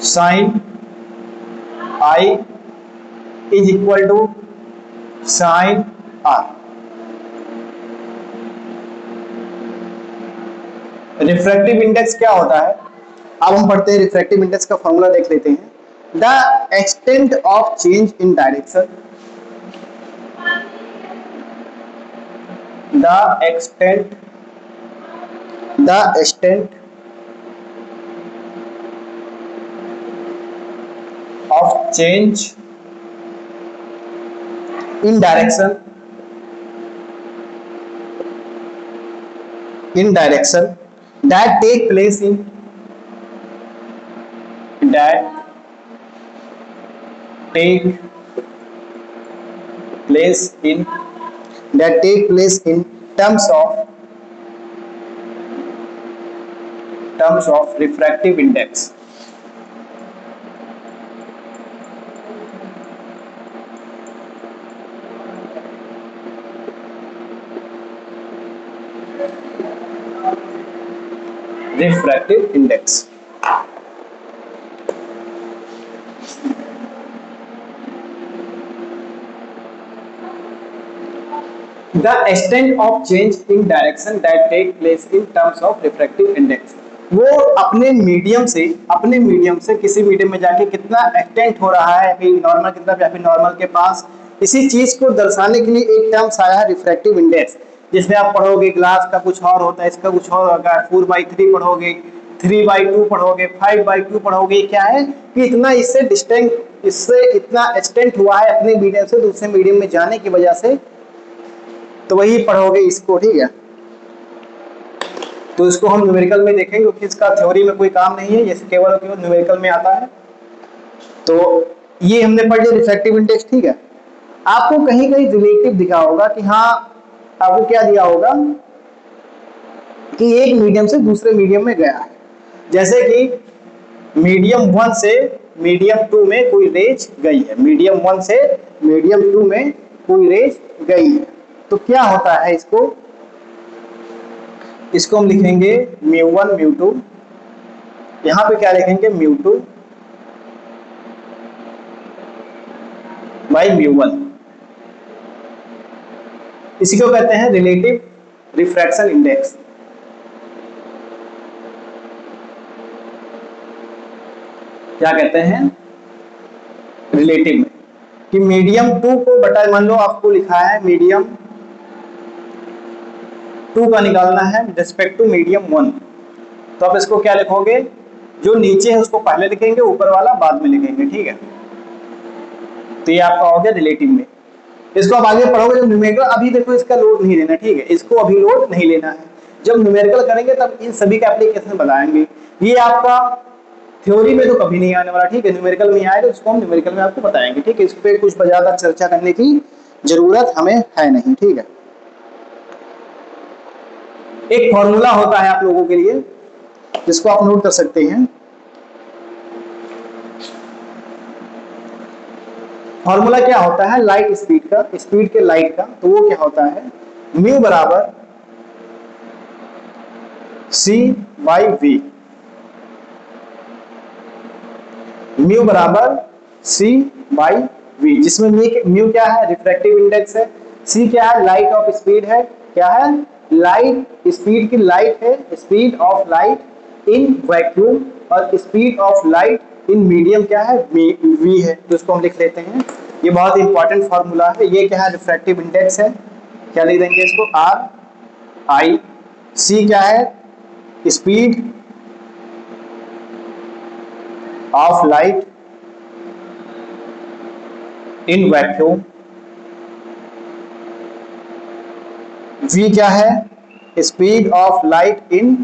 S1: sine I is equal to sine R. Refractive index क्या होता है? अब हम पढ़ते हैं रिफ्रैक्टिव इंडेक्स का फॉर्मूला देख लेते हैं। The extent of change in direction, the extent of change in direction that take place in terms of refractive index. Refractive index. The extent of change in direction that take place in terms of refractive index. वो अपने medium से किसी medium में जाके कितना extent हो रहा है, अभी नॉर्मल की तरफ या फिर नॉर्मल के पास, इसी चीज को दर्शाने के लिए एक टर्म्स आया है रिफ्रैक्टिव इंडेक्स, जिसमें आप पढ़ोगे ग्लास का कुछ और होता है, इसका कुछ और होगा, 4/3 पढ़ोगे, 3/2 पढ़ोगे, 5/2 पढ़ोगे। क्या है कि इतना इससे इतना एक्सटेंट हुआ है अपने मीडियम से दूसरे मीडियम में जाने की वजह से, तो वही पढ़ोगे इसको, ठीक है। तो इसको हम न्यूमेरिकल में देखेंगे क्योंकि इसका थ्योरी में कोई काम नहीं है, ये केवल केवल न्यूमेरिकल में आता है। तो ये हमने पढ़ लिया रिफ्रैक्टिव इंडेक्स, ठीक है। आपको कहीं कहीं रिलेटिव दिखा होगा कि हाँ, आपको क्या दिया होगा कि एक मीडियम से दूसरे मीडियम में गया है, जैसे कि मीडियम 1 से मीडियम 2 में कोई रेज गई है, मीडियम 1 से मीडियम 2 में कोई रेज गई है, तो क्या होता है इसको हम लिखेंगे μ1 μ2, यहां पे क्या लिखेंगे μ2 बाई μ1। इसी को कहते हैं रिलेटिव रिफ्रैक्शन इंडेक्स। क्या कहते हैं रिलेटिव में कि मीडियम 2 को बटा, मान लो आपको लिखा है मीडियम 2 का निकालना है रिस्पेक्ट टू मीडियम 1, तो आप इसको क्या लिखोगे, जो नीचे है उसको पहले लिखेंगे, ऊपर वाला बाद में लिखेंगे, ठीक है। तो ये आपका हो गया रिलेटिव में। इसको आप आगे पढ़ोगे जब न्यूमेरिकल, अभी देखो इसका लोड नहीं लेना, ठीक है, इसको अभी लोड नहीं लेना है, जब न्यूमेरिकल करेंगे तब इन सभी का एप्लीकेशन बताएंगे। ये आपका थ्योरी में तो कभी नहीं आने वाला, ठीक है, न्यूमेरिकल में आएगा, उसको हम न्यूमेरिकल में आपको बताएंगे, ठीक है। इस पर कुछ ज्यादा चर्चा करने की जरूरत हमें है नहीं, ठीक है। एक फॉर्मूला होता है आप लोगों के लिए जिसको आप नोट कर सकते हैं। फॉर्मूला क्या होता है लाइट स्पीड का, स्पीड के लाइट का, तो वो क्या होता है म्यू बराबर c/v, म्यू बराबर c/v, जिसमें म्यू क्या है रिफ्रैक्टिव इंडेक्स है, c क्या है लाइट ऑफ स्पीड है, क्या है लाइट स्पीड की लाइट है, speed of light in vacuum, और speed of light in medium क्या है v है, तो इसको हम लिख लेते हैं। ये बहुत इंपॉर्टेंट फॉर्मूला है। ये क्या है रिफ्रैक्टिव इंडेक्स है, क्या लिख देंगे इसको RI, c क्या है speed of light in vacuum, v क्या है speed of light in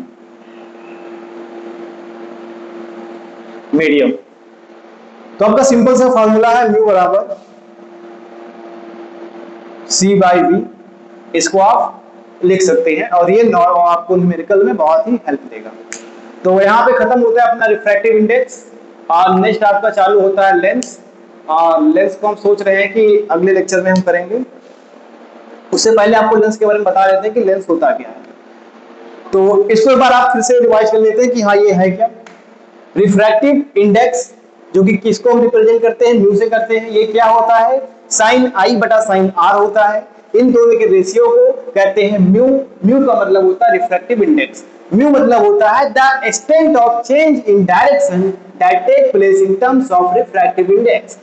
S1: medium. तो आपका सिंपल सा फॉर्मूला है म्यू बराबर c/v, इसको आप लिख सकते हैं, और ये आपको न्यूमेरिकल में बहुत ही हेल्प देगा। तो यहाँ पे खत्म होता है अपना रिफ्रैक्टिव इंडेक्स, और नेक्स्ट आपका चालू होता है लेंस, और लेंस को हम सोच रहे हैं कि अगले लेक्चर में हम करेंगे। उससे पहले आपको लेंस के बारे में बता देते हैं कि लेंस होता क्या है, तो इसको एक बार आप फिर से रिवाइज कर लेते हैं कि हाँ ये है क्या रिफ्रैक्टिव इंडेक्स, जो कि किसको हम रिप्रेजेंट करते हैं म्यू से करते हैं। ये क्या होता है साइन आई बटा साइन आर होता है, इन दोनों के रेशियो को कहते हैं म्यू। म्यू का मतलब होता है रिफ्रैक्टिव इंडेक्स, म्यू मतलब होता है the extent of change in direction that take place in terms of refractive index.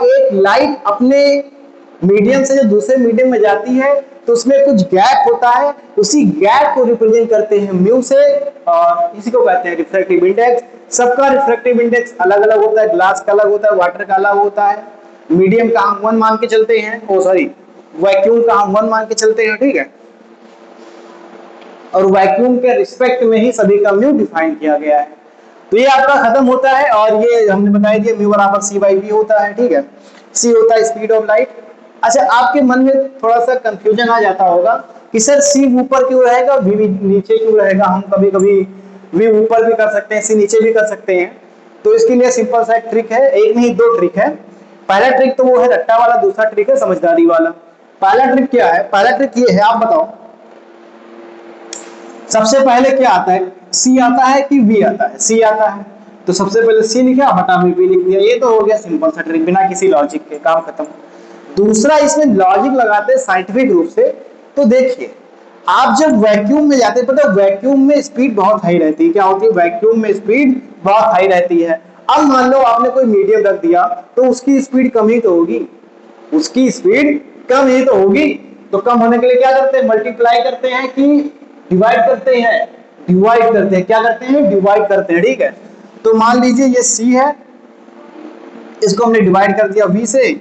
S1: एक लाइट अपने मीडियम से जब दूसरे मीडियम में जाती है तो उसमें कुछ गैप होता है, उसी गैप को रिप्रेजेंट करते हैं म्यू से, और इसी को कहते हैं रिफ्रैक्टिव इंडेक्स। सबका रिफ्रैक्टिव इंडेक्स अलग अलग होता है, ग्लास का अलग होता है, वाटर का अलग होता है, मीडियम का हम 1 मान के चलते हैं, वैक्यूम का हम 1 मान के चलते हैं, ठीक है। और वैक्यूम के रिस्पेक्ट में ही सभी का म्यू डिफाइन किया गया है। तो ये आपका खत्म होता है, और ये हमने बताया दिया म्यू बराबर c/v होता है, ठीक है। c होता है स्पीड ऑफ लाइट। अच्छा, आपके मन में थोड़ा सा कंफ्यूजन आ जाता होगा कि सर c ऊपर क्यों रहेगा v नीचे क्यों रहेगा, हम कभी कभी v ऊपर भी कर सकते हैं c नीचे भी कर सकते हैं। तो इसके लिए सिंपल सा एक ट्रिक है, एक नहीं 2 ट्रिक है। पहला ट्रिक तो वो है रट्टा वाला, दूसरा ट्रिक है समझदारी वाला। पहला ट्रिक क्या है, पहला ट्रिक ये है, आप बताओ सबसे पहले क्या आता है, c आता है कि v आता है, c आता है, तो सबसे पहले c लिखा बटा v लिख दिया। ये तो हो गया सिंपल सा ट्रिक, बिना किसी लॉजिक के काम खत्म। दूसरा इसमें लॉजिक लगाते हैं साइंटिफिक रूप से। तो देखिए आप जब वैक्यूम में जाते हैं तो वैक्यूम में स्पीड बहुत हाई रहती है। क्या होती है? वैक्यूम में स्पीड बहुत हाई रहती है। अब मान लो आपने कोई मीडियम रख दिया तो उसकी स्पीड कम ही तो होगी, उसकी स्पीड कम ही तो होगी। तो कम होने के लिए क्या करते हैं? मल्टीप्लाई करते हैं कि डिवाइड करते हैं? डिवाइड करते हैं। क्या करते हैं? डिवाइड करते हैं। ठीक है, तो मान लीजिए ये C है, इसको हमने डिवाइड कर दिया V से,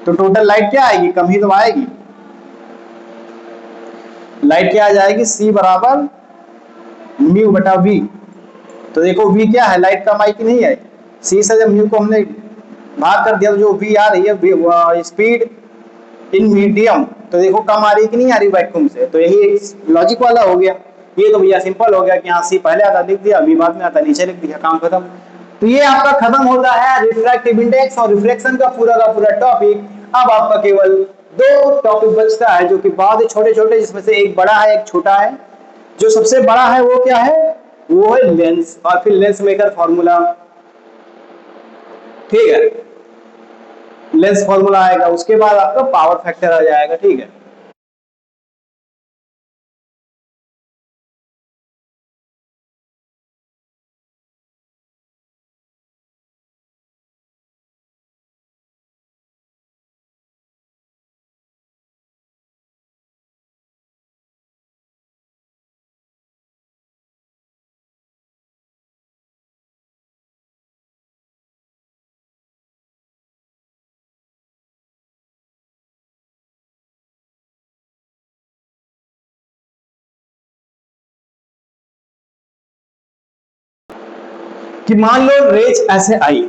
S1: तो टोटल लाइट क्या आएगी? कम ही तो आएगी। लाइट क्या आ जाएगी? C बराबर म्यू बटा V। तो देखो V क्या है? लाइट कम आई कि नहीं आई? C से जब म्यू को हमने भाग कर दिया तो जो V आ रही है स्पीड इन मीडियम, तो देखो कम आ रही कि नहीं आ रही वैक्यूम से। तो यही एक लॉजिक वाला हो गया। ये तो भैया सिंपल हो गया कि यहाँ C पहले आता लिख दिया, V बाद में आता नीचे लिख दिया, काम खत्म। तो ये आपका खत्म होता है रिफ्रैक्टिव इंडेक्स और रिफ्लेक्शन का पूरा टॉपिक। अब आपका केवल दो टॉपिक बचता है जो कि बहुत ही छोटे छोटे, जिसमें से एक बड़ा है एक छोटा है। जो सबसे बड़ा है वो क्या है? वो है लेंस, और फिर लेंस मेकर फॉर्मूला। ठीक है, लेंस फॉर्मूला आएगा, उसके बाद आपका पावर फैक्टर आ जाएगा। ठीक है, कि मान लो रेज ऐसे आई,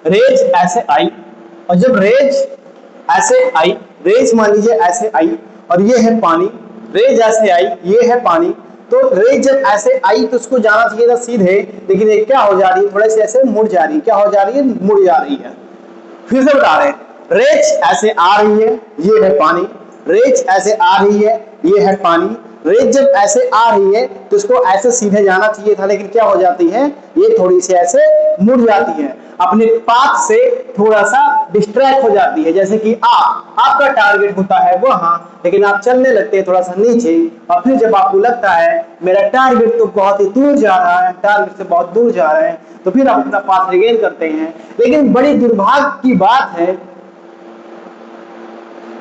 S1: रेज ऐसे आई, और जब रेज ऐसे आई, रेज मान लीजिए ऐसे आई, और ये है पानी। रेज ऐसे आई, ये है पानी। तो रेज जब ऐसे आई तो उसको जाना चाहिए था सीधे, लेकिन ये क्या हो जा रही है? थोड़े से ऐसे मुड़ जा रही है। क्या हो जा रही है? मुड़ जा रही है। फिर से बता रहे हैं, रेज ऐसे आ रही है, ये है पानी। रेज ऐसे आ रही है, ये है पानी। रेज जब ऐसे आ रही है तो इसको ऐसे सीधे जाना चाहिए था, लेकिन क्या हो जाती है? ये थोड़ी सी ऐसे मुड़ जाती है, अपने पाथ से थोड़ा सा डिस्ट्रैक्ट हो जाती है। जैसे कि आपका टारगेट होता है वहां, लेकिन आप चलने लगते हैं थोड़ा सा नीचे, और फिर जब आपको लगता है मेरा टारगेट तो बहुत ही दूर जा रहा है, टारगेट से बहुत दूर जा रहे हैं, तो फिर आप अपना पाथ रिगेन करते हैं। लेकिन बड़ी दुर्भाग्य की बात है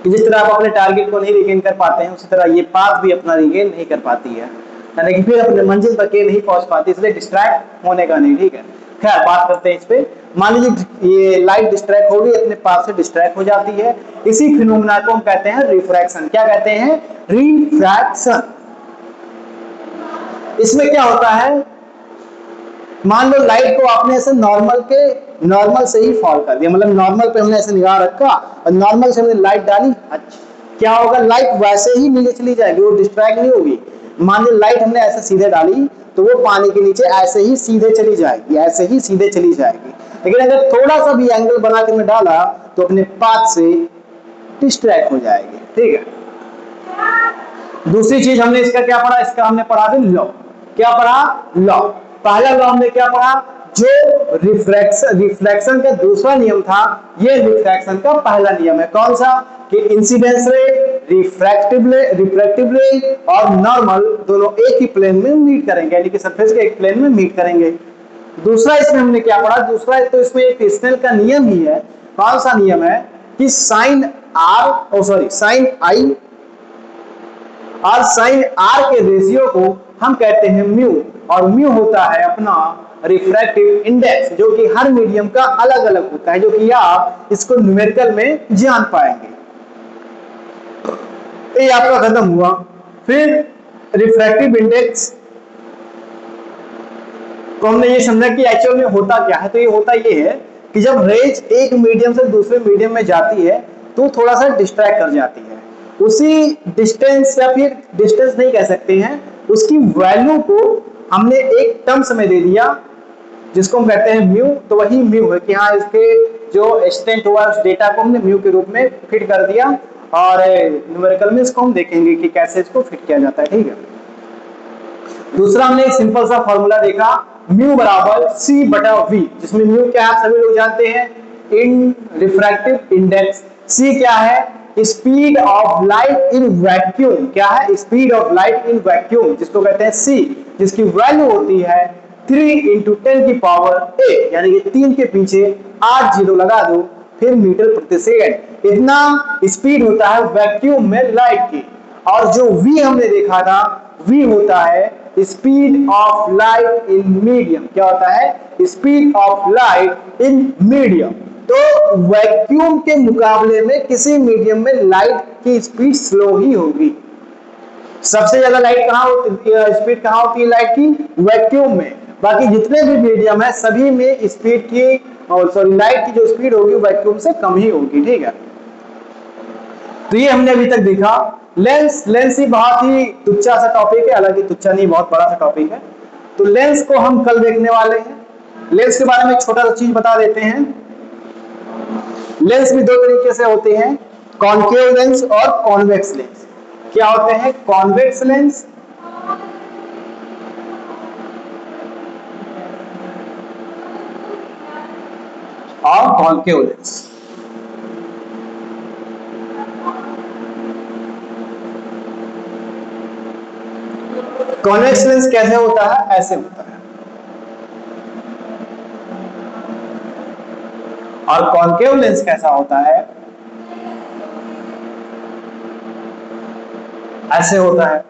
S1: कि जिस तरह आप अपने टारगेट को नहीं रिगेन कर पाते हैं, उसी तरह ये पाथ भी अपना रिगेन नहीं कर पाती है, यानी कि फिर अपने मंजिल तक के नहीं पहुंच पाती, इसलिए डिस्ट्रैक्ट होने का नहीं। ठीक है, खैर बात करते हैं इस पे। मान लीजिए ये लाइट डिस्ट्रैक्ट होगी, अपने पाथ से डिस्ट्रैक्ट हो जाती है। इसी फिनोमेना को हम कहते हैं रिफ्रैक्शन। क्या कहते हैं? रिफ्रैक्शन। इसमें क्या होता है? मान लो लाइट को आपने ऐसे नॉर्मल से ही फॉल कर दिया, मतलब नॉर्मल पे हमने ऐसे निगाह रखा और नॉर्मल से हमने लाइट डाली। अच्छा, क्या होगा? लाइट वैसे ही नीचे चली जाएगी, वो डिस्ट्रैक्ट नहीं होगी। मान लो लाइट हमने ऐसे सीधे डाली तो वो पानी के नीचे ऐसे ही सीधे चली जाएगी, ऐसे ही सीधे चली जाएगी। लेकिन अगर थोड़ा सा भी एंगल बना के मैं डाला तो अपने पाथ से डिस्ट्रैक्ट हो जाएगी। ठीक है, दूसरी चीज हमने इसका क्या पढ़ा? इसका हमने पढ़ा था लॉ। क्या पढ़ा? लॉ। पहला लॉ हमने क्या पढ़ा? जो रिफ्लेक्शन का दूसरा नियम था, ये रिफ्रैक्शन का पहला नियम है। कौन सा? कि इंसिडेंस रे, रिफ्रैक्टिव रे और नॉर्मल दोनों एक ही प्लेन में मीट करेंगे, यानी कि सरफेस के एक प्लेन में मीट करेंगे। दूसरा इसमें हमने क्या पढ़ा? दूसरा तो इसमें एक स्नेल का नियम ही है। कौन सा नियम है? कि साइन आई और साइन आर के रेशियो को हम कहते हैं म्यू, और म्यू होता है अपना रिफ्रैक्टिव इंडेक्स, जो कि हर मीडियम का अलग अलग होता है, जो कि आप इसको न्यूमेरिकल में जान पाएंगे। ये आपका खत्म हुआ। फिर रिफ्रैक्टिव इंडेक्स तो हमने ये समझा कि एक्चुअल में होता क्या है। तो ये होता ये है कि जब रेज एक मीडियम से दूसरे मीडियम में जाती है तो थोड़ा सा डिस्ट्रैक्ट कर जाती है। उसी डिस्टेंस, या फिर डिस्टेंस नहीं कह सकते हैं, उसकी वैल्यू को हमने एक टर्म्स में दे दिया जिसको हम कहते हैं म्यू। तो वही म्यू है कि हाँ, इसके जो एक्सटेंट हुआ उस डेटा को हमने म्यू के रूप में फिट कर दिया, और न्यूमेरिकल में इसको हम देखेंगे कि कैसे इसको फिट किया जाता है। ठीक है, दूसरा हमने एक सिंपल सा फॉर्मूला देखा, म्यू बराबर सी बटा वी, जिसमें म्यू क्या आप सभी लोग जानते हैं? इन रिफ्रैक्टिव इंडेक्स। सी क्या है? Speed of light in vacuum. क्या है? Speed of light in vacuum, जिसको कहते हैं c, जिसकी वैल्यू होती है 3 इंटू 10 की पावर 8, यानी कि 3 के पीछे 8 जीरो लगा दो, फिर मीटर प्रति सेकंड। इतना स्पीड होता है वैक्यूम में लाइट की। और जो v हमने देखा था, v होता है speed of light in medium. क्या होता है? Speed of light in medium. तो वैक्यूम के मुकाबले में किसी मीडियम में लाइट की स्पीड स्लो ही होगी। सबसे ज्यादा लाइट कहां होती है, स्पीड कहां होती है लाइट की? वैक्यूम में। बाकी जितने भी मीडियम है सभी में स्पीड की और सॉरी लाइट की जो स्पीड होगी वैक्यूम से कम ही होगी। ठीक है, तो ये हमने अभी तक देखा। लेंस, लेंस ही बहुत ही तुच्छा सा टॉपिक है, हालांकि तुच्छा नहीं, बहुत बड़ा सा टॉपिक है। तो लेंस को हम कल देखने वाले हैं। लेंस के बारे में एक छोटा सा चीज बता देते हैं। लेंस भी दो तरीके से होते हैं, कॉनकेव लेंस और कॉन्वेक्स लेंस। क्या होते हैं? कॉन्वेक्स लेंस और कॉनकेव लेंस। कॉन्वेक्स लेंस कैसे होता है? ऐसे होता है। और कॉनकेव लेंस कैसा होता है? ऐसे होता है।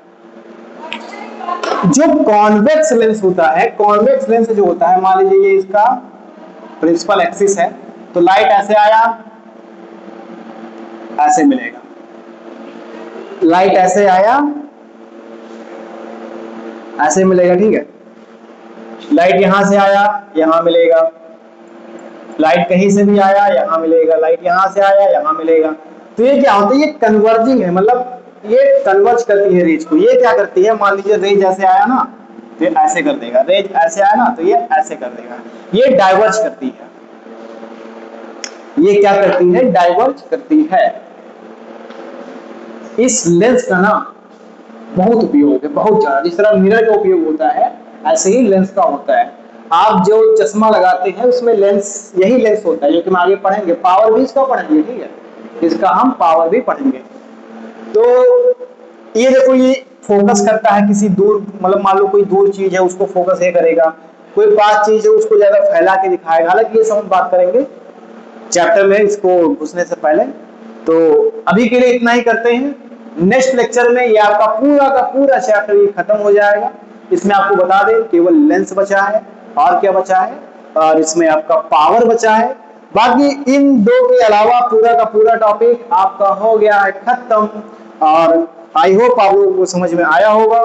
S1: जो कॉन्वेक्स लेंस होता है, कॉन्वेक्स लेंस जो होता है, मान लीजिए ये इसका प्रिंसिपल एक्सिस है, तो लाइट ऐसे आया, ऐसे मिलेगा। लाइट ऐसे आया, ऐसे मिलेगा। ठीक है, लाइट यहां से आया, यहां मिलेगा। लाइट कहीं से भी आया, यहां मिलेगा। लाइट यहां से आया, यहां मिलेगा। तो ये क्या होता है? ये कन्वर्जिंग है, मतलब ये कन्वर्ज करती है रेज को। ये क्या करती है? मान लीजिए रेज ऐसे आया ना, तो ये ऐसे कर देगा। रेज ऐसे आया ना, तो ये ऐसे कर देगा। ये डाइवर्ज करती है। ये क्या करती है? डाइवर्ज करती है। इस लेंस का ना बहुत उपयोग है, बहुत ज्यादा। जिस तरह मिरर का उपयोग होता है, ऐसे ही लेंस का होता है। आप जो चश्मा लगाते हैं उसमें लेंस, यही लेंस होता है, जो कि हम आगे पढ़ेंगे। पावर भी इसका पढ़ेंगे। ठीक है, इसका हम पावर भी पढ़ेंगे। तो ये देखो, ये फोकस करता है किसी दूर, मतलब मान लो कोई दूर चीज है उसको फोकस ये करेगा। कोई पास चीज है उसको ज्यादा फैला के दिखाएगा। हालांकि ये सब हम बात करेंगे चैप्टर में, इसको घुसने से पहले। तो अभी के लिए इतना ही करते हैं। नेक्स्ट लेक्चर में ये आपका पूरा का पूरा चैप्टर ये खत्म हो जाएगा। इसमें आपको बता दें केवल लेंस बचा है, और क्या बचा है, और इसमें आपका पावर बचा है। बाकी इन दो के अलावा पूरा का पूरा टॉपिक आपका हो गया है खत्म। और आई होप आप लोगों को समझ में आया होगा।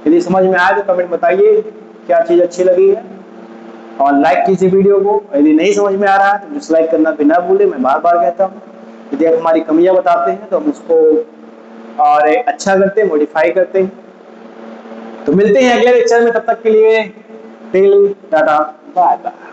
S1: यदि समझ में आया तो कमेंट बताइए क्या चीज अच्छी लगी है, और लाइक कीजिए वीडियो को। यदि नहीं समझ में आ रहा है तो डिसलाइक करना भी ना भूले, मैं बार बार कहता हूँ। यदि आप हमारी कमियां बताते हैं तो हम उसको और अच्छा करते हैं, मॉडिफाई करते हैं। तो मिलते हैं अगले लेक्चर में, तब तक के लिए टिल टाटा बाय बाय।